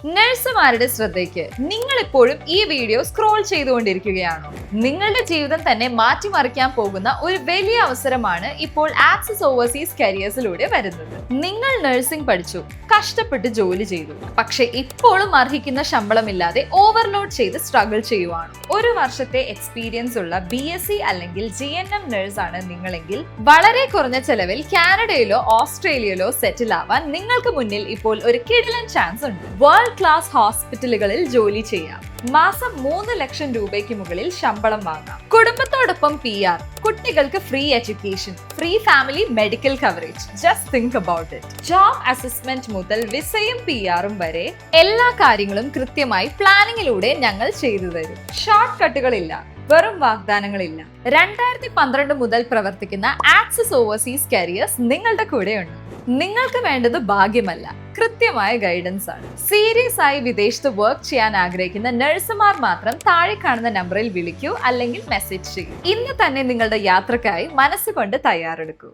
നഴ്സുമാരുടെ ശ്രദ്ധയ്ക്ക് നിങ്ങൾ ഇപ്പോഴും ഈ വീഡിയോ സ്ക്രോൾ ചെയ്തുകൊണ്ടിരിക്കുകയാണോ? നിങ്ങളുടെ ജീവിതം തന്നെ മാറ്റിമറിക്കാൻ പോകുന്ന ഒരു വലിയ അവസരമാണ് ഇപ്പോൾ ആക്സിസ് ഓവർസീസ് കരിയേഴ്സിലൂടെ വരുന്നത്. നിങ്ങൾ നഴ്സിംഗ് പഠിച്ചു, കഷ്ടപ്പെട്ട് ജോലി ചെയ്തു, പക്ഷെ ഇപ്പോഴും അർഹിക്കുന്ന ശമ്പളമില്ലാതെ ഓവർലോഡ് ചെയ്ത് സ്ട്രഗിൾ ചെയ്യുവാണ്. ഒരു വർഷത്തെ എക്സ്പീരിയൻസ് ഉള്ള BSc അല്ലെങ്കിൽ GNM നഴ്സ് ആണ് നിങ്ങളെങ്കിൽ വളരെ കുറഞ്ഞ ചെലവിൽ കാനഡയിലോ ഓസ്ട്രേലിയയിലോ സെറ്റിൽ ആവാൻ നിങ്ങൾക്ക് മുന്നിൽ ഇപ്പോൾ ഒരു കിടിലൻ ചാൻസ് ഉണ്ട്. വേൾഡ് ക്ലാസ് ഹോസ്പിറ്റലുകളിൽ ജോലി ചെയ്യാം. മാസം 3 ലക്ഷം രൂപയ്ക്ക് മുകളിൽ ശമ്പളം വാങ്ങാം. കുടുംബത്തോടൊപ്പം PR, കുട്ടികൾക്ക് free education, free family medical coverage. Just think about it. Job assessment മുതൽ വിസയും PR-ഉം വരെ എല്ലാ കാര്യങ്ങളും കൃത്യമായി പ്ലാനിങ്ങിലൂടെ ഞങ്ങൾ ചെയ്തു തരും. ഷോർട്ട് കട്ടുകളില്ല, വെറും വാഗ്ദാനങ്ങളില്ല. 2012 മുതൽ പ്രവർത്തിക്കുന്ന ആക്സിസ് ഓവർസീസ് കരിയേഴ്സ് നിങ്ങളുടെ കൂടെയുണ്ട്. നിങ്ങൾക്ക് വേണ്ടത് ഭാഗ്യമല്ല, കൃത്യമായ ഗൈഡൻസ് ആണ്. സീരിയസ് ആയി വിദേശത്ത് വർക്ക് ചെയ്യാൻ ആഗ്രഹിക്കുന്ന നഴ്സുമാർ മാത്രം താഴെ കാണുന്ന നമ്പറിൽ വിളിക്കൂ അല്ലെങ്കിൽ മെസ്സേജ് ചെയ്യൂ. ഇന്ന് തന്നെ നിങ്ങളുടെ യാത്രക്കായി മനസ്സുകൊണ്ട് തയ്യാറെടുക്കൂ.